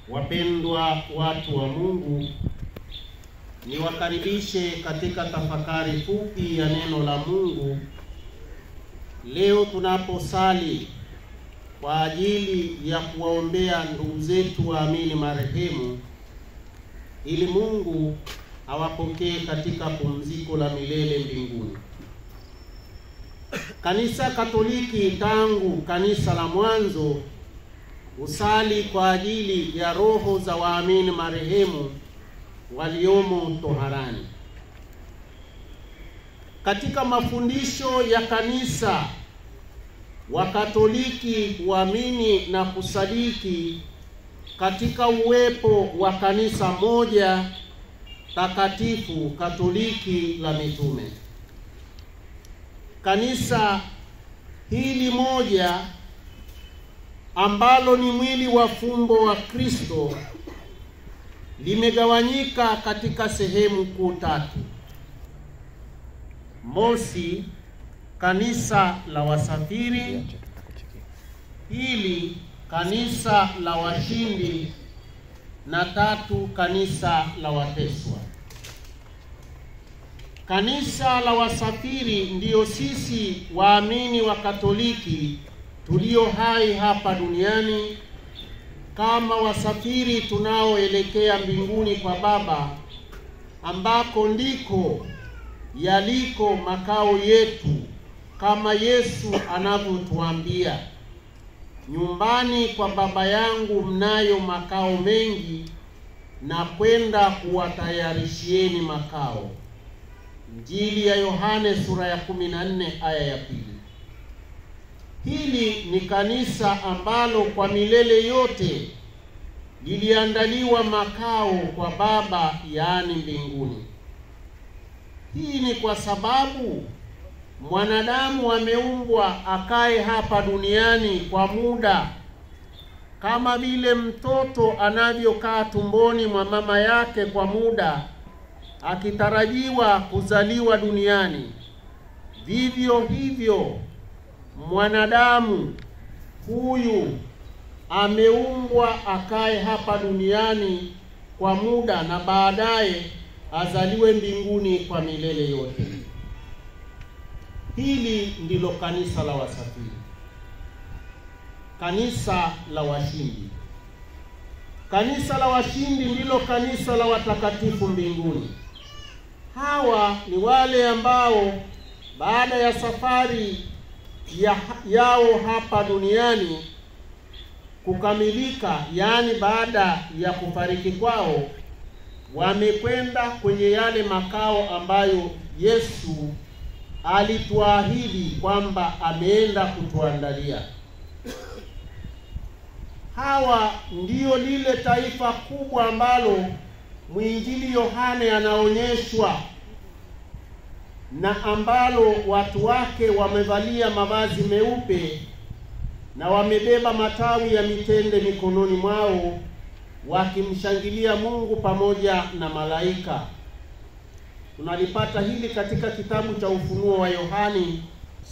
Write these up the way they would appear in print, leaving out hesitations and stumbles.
Wapendwa watu wa Mungu, niwakaribishe katika tafakari fupi ya neno la Mungu. Leo tunaposali kwa ajili ya kuwaombea ndugu zetu waamini marehemu, ili Mungu awapokee katika pumziko la milele mbinguni. Kanisa Katoliki tangu kanisa la mwanzo usali kwa ajili ya roho za waamini marehemu waliomo toharani. Katika mafundisho ya kanisa, Wakatoliki huamini na kusadiki katika uwepo wa kanisa moja takatifu Katoliki la mitume. Kanisa hili moja ambalo ni mwili wa fumbo wa Kristo limegawanyika katika sehemu kuu tatu. Mosi, kanisa la wasafiri; pili, kanisa la washindi; na tatu, kanisa la wateswa. Kanisa la wasafiri ndiyo sisi waamini wa Katoliki tulio hai hapa duniani, kama wasafiri tunaoelekea mbinguni kwa Baba, ambako ndiko yaliko makao yetu, kama Yesu anavyotuambia, nyumbani kwa Baba yangu mnayo makao mengi, na kwenda kuwatayarishieni makao. Injili ya Yohane sura ya 14 aya ya 2. Hili ni kanisa ambalo kwa milele yote liliandaliwa makao kwa Baba, yaani mbinguni. Hii ni kwa sababu mwanadamu ameumbwa akae hapa duniani kwa muda, kama vile mtoto anavyokaa tumboni mwa mama yake kwa muda akitarajiwa kuzaliwa duniani. Vivyo hivyo mwanadamu huyu ameumbwa akae hapa duniani kwa muda, na baadaye azaliwe mbinguni kwa milele yote. Hili ndilo kanisa la wasafiri. Kanisa la washindi. Kanisa la washindi ndilo kanisa la watakatifu mbinguni. Hawa ni wale ambao baada ya safari yao hapa duniani kukamilika, yaani baada ya kufariki kwao, wamekwenda kwenye yale makao ambayo Yesu alituahidi kwamba ameenda kutuandalia. Hawa ndio lile taifa kubwa ambalo mwinjili Yohane anaonyeshwa, na ambalo watu wake wamevalia mavazi meupe na wamebeba matawi ya mitende mikononi mwao, wakimshangilia Mungu pamoja na malaika. Tunalipata hili katika kitabu cha Ufunuo wa Yohani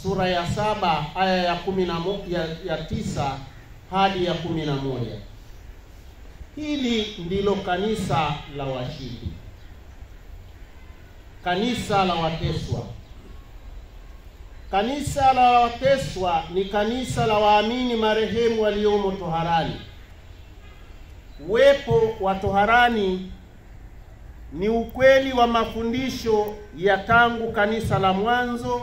sura ya 7 aya ya 9 hadi ya 11. Hili ndilo kanisa la washindi. Kanisa la wateswa. Kanisa la wateswa ni kanisa la waamini marehemu waliomo toharani. Uwepo wa toharani ni ukweli wa mafundisho ya tangu kanisa la mwanzo,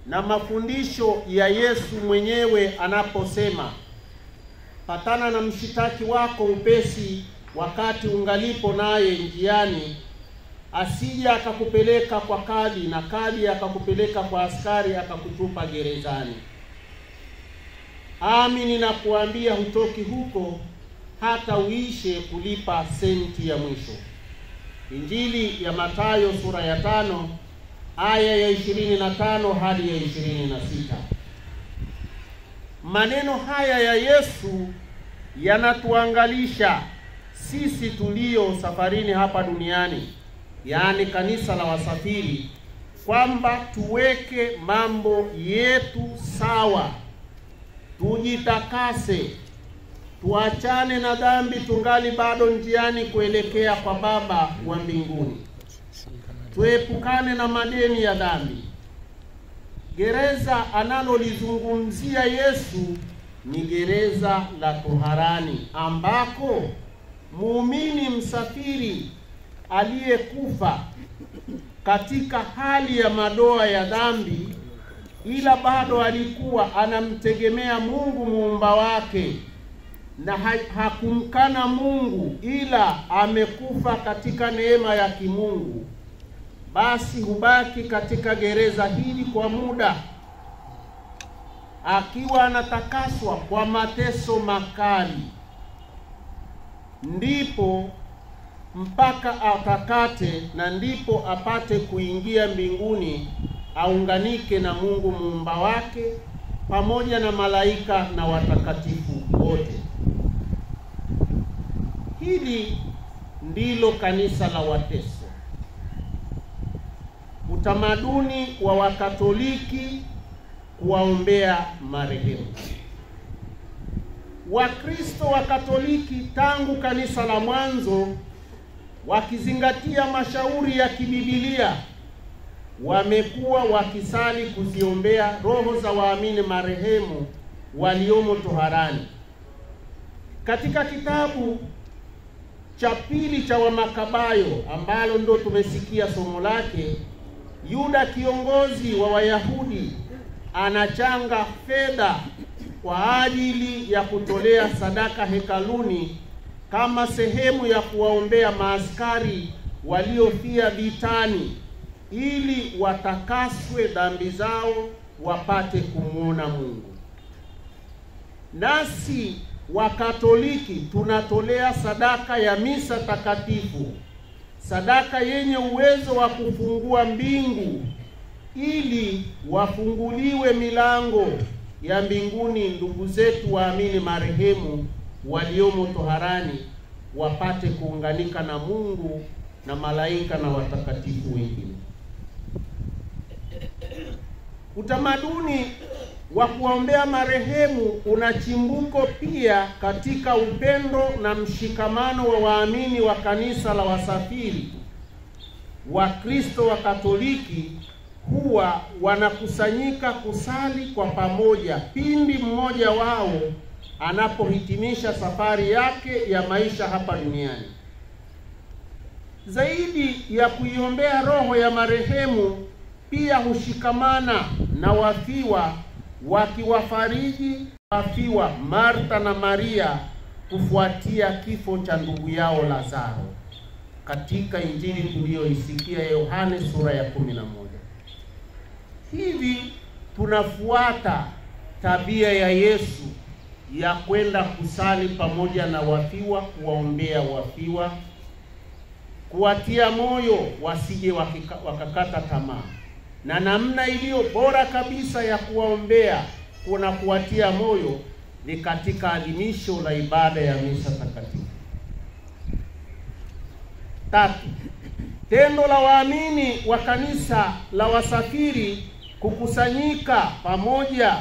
na mafundisho ya Yesu mwenyewe anaposema, patana na mshitaki wako upesi wakati ungalipo naye njiani, asije akakupeleka kwa kadi, na kadi akakupeleka kwa askari akakutupa gerezani. Amini na kuambia, hutoki huko hata uishe kulipa senti ya mwisho. Injili ya Mathayo sura ya 5 aya ya 25 hadi ya 26. Maneno haya ya Yesu yanatuangalisha sisi tulio safarini hapa duniani, yaani kanisa la wasafiri, kwamba tuweke mambo yetu sawa, tujitakase, tuachane na dhambi tungali bado njiani kuelekea kwa Baba wa mbinguni. Tuepukane na madeni ya dhambi. Gereza analolizungumzia Yesu ni gereza la toharani, ambako muumini msafiri aliyekufa katika hali ya madoa ya dhambi, ila bado alikuwa anamtegemea Mungu muumba wake na hakumkana Mungu, ila amekufa katika neema ya kimungu, basi hubaki katika gereza hili kwa muda, akiwa anatakaswa kwa mateso makali, ndipo mpaka atakate, na ndipo apate kuingia mbinguni, aunganike na Mungu muumba wake pamoja na malaika na watakatifu wote. Hili ndilo kanisa la wateso. Utamaduni wa Wakatoliki kuwaombea marehemu. Wakristo wa Katoliki tangu kanisa la mwanzo, wakizingatia mashauri ya kibibilia, wamekuwa wakisali kuziombea roho za waamini marehemu waliomo toharani. Katika kitabu cha pili cha Wamakabayo, ambalo ndo tumesikia somo lake, Yuda kiongozi wa Wayahudi anachanga fedha kwa ajili ya kutolea sadaka hekaluni kama sehemu ya kuwaombea maaskari waliofia vitani, ili watakaswe dhambi zao wapate kumuona Mungu. Nasi Wakatoliki tunatolea sadaka ya misa takatifu, sadaka yenye uwezo wa kufungua mbingu, ili wafunguliwe milango ya mbinguni ndugu zetu waamini marehemu waliomo toharani, wapate kuunganika na Mungu na malaika na watakatifu wengine. Utamaduni wa kuombea marehemu una chimbuko pia katika upendo na mshikamano wa waamini wa kanisa la wasafiri. Wakristo wa Katoliki huwa wanakusanyika kusali kwa pamoja pindi mmoja wao anapohitimisha safari yake ya maisha hapa duniani. Zaidi ya kuiombea roho ya marehemu, pia hushikamana na wafiwa, wakiwafariji wafiwa Martha na Maria kufuatia kifo cha ndugu yao Lazaro, katika Injili tuliyoisikia Yohane sura ya 11. Hivi tunafuata tabia ya Yesu ya kwenda kusali pamoja na wafiwa, kuwaombea wafiwa, kuwatia moyo wasije wakakata tamaa. Na namna iliyo bora kabisa ya kuwaombea kuna kuwatia moyo ni katika adhimisho la ibada ya misa takatifu. 3. Tendo la waamini wa kanisa la wasafiri kukusanyika pamoja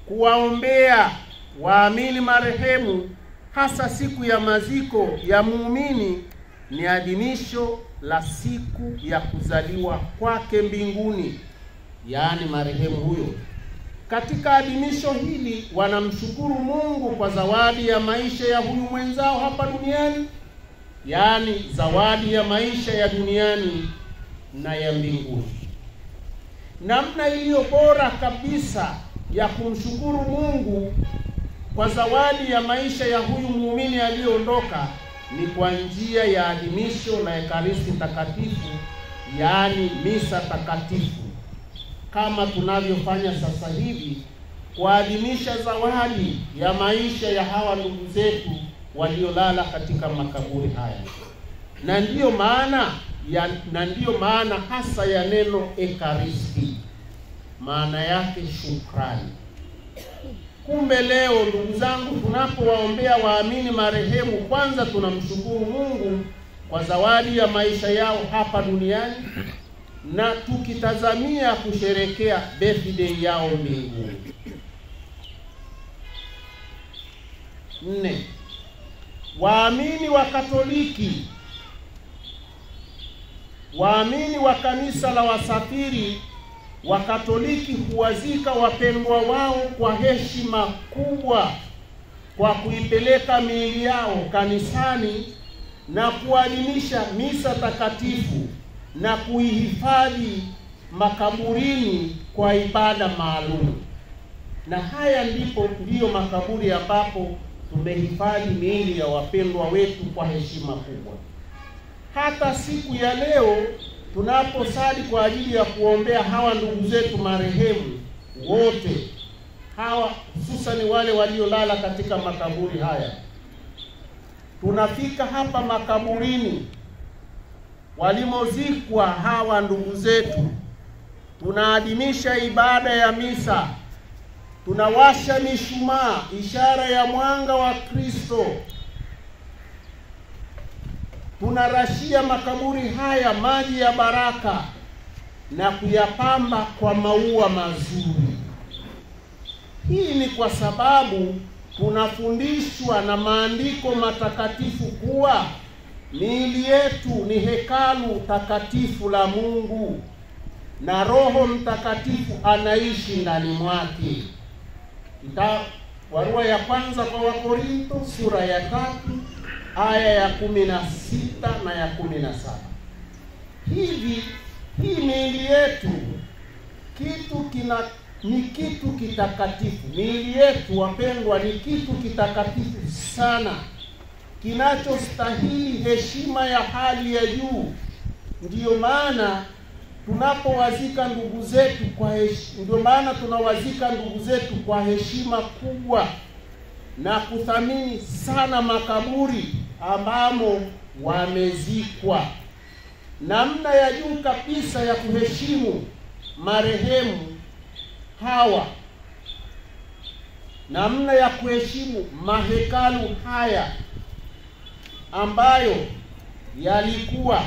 kuwaombea waamini marehemu, hasa siku ya maziko ya muumini, ni adhimisho la siku ya kuzaliwa kwake mbinguni, yaani marehemu huyo. Katika adhimisho hili wanamshukuru Mungu kwa zawadi ya maisha ya huyu mwenzao hapa duniani, yaani zawadi ya maisha ya duniani na ya mbinguni. Namna iliyo bora kabisa ya kumshukuru Mungu kwa zawadi ya maisha ya huyu muumini aliyoondoka ni kwa njia ya adhimisho la Ekaristi takatifu, yaani misa takatifu, kama tunavyofanya sasa hivi kuadhimisha zawadi ya maisha ya hawa ndugu zetu waliolala katika makaburi haya. Na ndiyo maana hasa ya neno Ekaristi, maana yake shukrani. Kumbe leo ndugu zangu, tunapowaombea waamini marehemu, kwanza tunamshukuru Mungu kwa zawadi ya maisha yao hapa duniani, na tukitazamia kusherekea birthday yao mbinguni. 4. Waamini wa Katoliki, waamini wa kanisa la wasafiri wa Katoliki huwazika wapendwa wao kwa heshima kubwa kwa kuipeleka miili yao kanisani na kuadhimisha misa takatifu na kuihifadhi makaburini kwa ibada maalum. Na haya ndiyo makaburi ambapo tumehifadhi miili ya wapendwa wetu kwa heshima kubwa. Hata siku ya leo tunaposali kwa ajili ya kuombea hawa ndugu zetu marehemu wote, hawa hususan wale waliolala katika makaburi haya, tunafika hapa makaburini walimozikwa hawa ndugu zetu, tunaadhimisha ibada ya misa, tunawasha mishumaa, ishara ya mwanga wa Kristo, tunarashia makaburi haya maji ya baraka na kuyapamba kwa maua mazuri. Hii ni kwa sababu tunafundishwa na maandiko matakatifu kuwa miili yetu ni hekalu takatifu la Mungu na Roho Mtakatifu anaishi ndani mwake. Barua ya kwanza kwa Wakorintho sura ya 3 aya ya 16 na ya 17. Hii miili yetu ni kitu kitakatifu. Miili yetu wapendwa ni kitu kitakatifu sana, kinachostahili heshima ya hali ya juu. Ndiyo maana tunawazika ndugu zetu kwa heshima kubwa na kuthamini sana makaburi ambamo wamezikwa. Namna ya juu kabisa ya kuheshimu marehemu hawa, namna ya kuheshimu mahekalu haya ambayo yalikuwa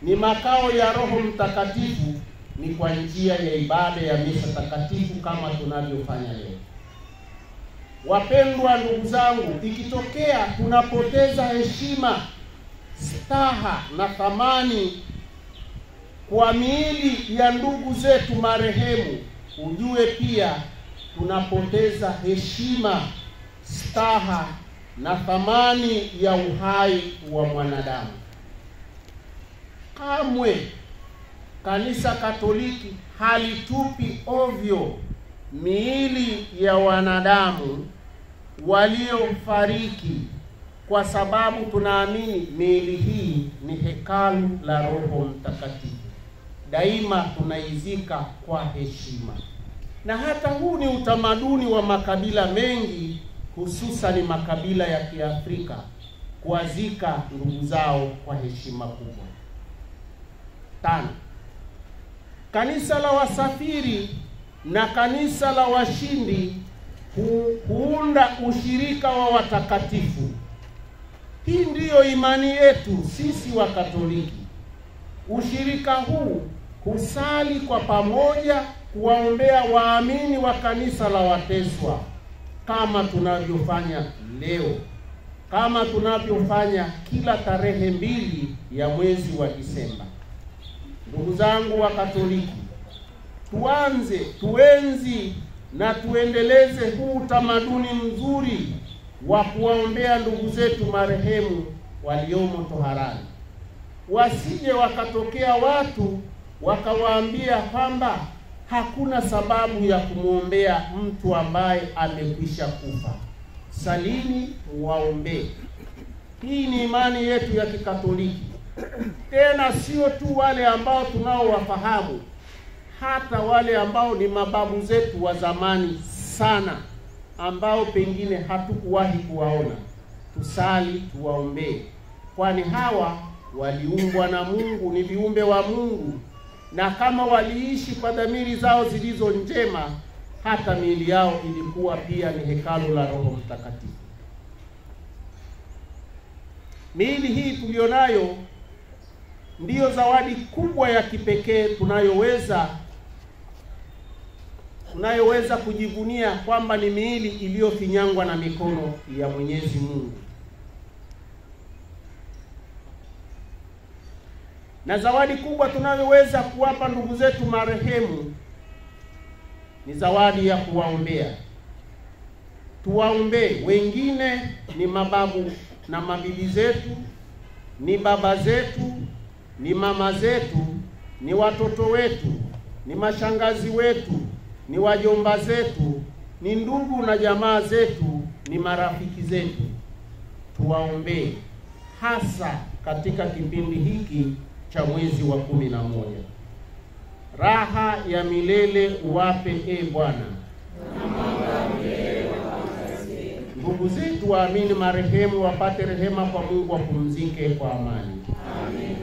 ni makao ya Roho Mtakatifu, ni kwa njia ya ibada ya misa takatifu kama tunavyofanya leo. Wapendwa ndugu zangu, ikitokea tunapoteza heshima, staha na thamani kwa miili ya ndugu zetu marehemu, ujue pia tunapoteza heshima, staha na thamani ya uhai wa mwanadamu. Kamwe Kanisa Katoliki halitupi ovyo miili ya wanadamu waliofariki, kwa sababu tunaamini miili hii ni hekalu la Roho Mtakatifu. Daima tunaizika kwa heshima. Na hata huu ni utamaduni wa makabila mengi, hususan makabila ya Kiafrika, kuwazika ndugu zao kwa heshima kubwa. 5. Kanisa la wasafiri na kanisa la washindi huunda ushirika wa watakatifu. Hii ndiyo imani yetu sisi wa Katoliki. Ushirika huu husali kwa pamoja kuwaombea waamini wa kanisa la wateswa, kama tunavyofanya leo, kama tunavyofanya kila tarehe 2 ya mwezi wa Disemba. Ndugu zangu wa Katoliki, tuenzi na tuendeleze huu utamaduni mzuri wa kuwaombea ndugu zetu marehemu waliomo toharani. Wasije wakatokea watu wakawaambia kwamba hakuna sababu ya kumwombea mtu ambaye amekwisha kufa. Salini muwaombee. Hii ni imani yetu ya Kikatoliki. Tena sio tu wale ambao tunaowafahamu, hata wale ambao ni mababu zetu wa zamani sana, ambao pengine hatukuwahi kuwaona, tusali tuwaombee, kwani hawa waliumbwa na Mungu, ni viumbe wa Mungu, na kama waliishi kwa dhamiri zao zilizo njema, hata miili yao ilikuwa pia ni hekalu la Roho Mtakatifu. Miili hii tulionayo ndiyo zawadi kubwa ya kipekee tunayoweza tunayoweza kujivunia kwamba ni miili iliyofinyangwa na mikono ya Mwenyezi Mungu. Na zawadi kubwa tunayoweza kuwapa ndugu zetu marehemu ni zawadi ya kuwaombea. Tuwaombee. Wengine ni mababu na mabibi zetu, ni baba zetu, ni mama zetu, ni watoto wetu, ni mashangazi wetu, ni wajomba zetu, ni ndugu na jamaa zetu, ni marafiki zetu. Tuwaombee hasa katika kipindi hiki cha mwezi wa 11. Raha ya milele uwape, Bwana. Ndugu zetu waamini marehemu wapate rehema kwa Mungu, wapumzike kwa amani. Amen.